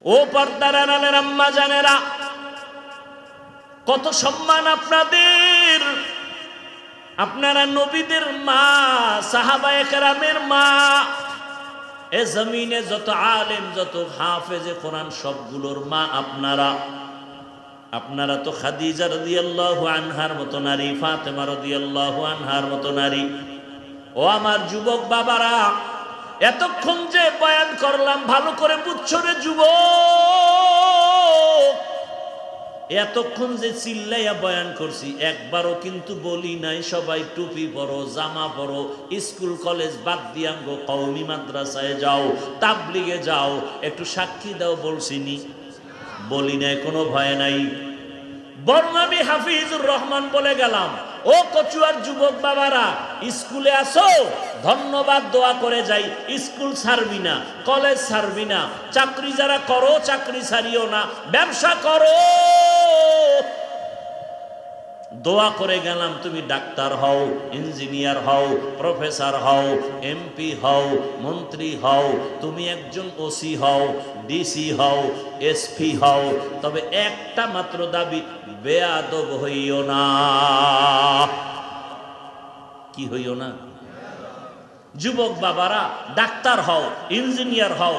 ও পর্দার আড়ালের আম্মা জানেরা, কত সম্মান আপনাদের। আপনারা নবীদের মা, সাহাবায়ে কেরামের মা। এ জমিনে যত আলেম, যত হাফেজে কোরআন সবগুলোর মা আপনারা। আপনারা তো খাদিজা রাদিয়াল্লাহু আনহার মতো নারী, ফাতেমা রাদিয়াল্লাহু আনহার মতো নারী। ও আমার যুবক বাবারা, এতক্ষণ যে বয়ান করলাম ভালো করে বুঝছো রে যুবক। এতক্ষণ যে চিল্লাইয়া বয়ান করছি, একবারও কিন্তু বলি নাই সবাই টুপি পরো, জামা পরো, স্কুল কলেজ বাদ দিয়া গো কওমি মাদ্রাসায় যাও, তাবলিগে যাও, একটু সাক্ষী দাও বলছিনি? বলি নাই, কোনো ভয় নাই। বরং আমি হাফিজুর রহমান বলে গেলাম, ও কচুয়ার যুবক বাবারা, স্কুলে আসো, ধন্যবাদ দোয়া করে যাই। স্কুল ছাড়বি না, কলেজ ছাড়বি না, চাকরি যারা করো চাকরি ছাড়িও না, ব্যবসা করো। দোয়া করে গেলাম, তুমি ডাক্তার হও, ইঞ্জিনিয়ার হও, প্রফেসর হও, এমপি হও, মন্ত্রী হও, তুমি একজন ওসি হও, ডিসি হও, এসপি হও, তবে একটা মাত্র দাবি, বেয়াদব হইও না। কি হইও না? যুবক বাবারা, ডাক্তার হও, ইঞ্জিনিয়ার হও,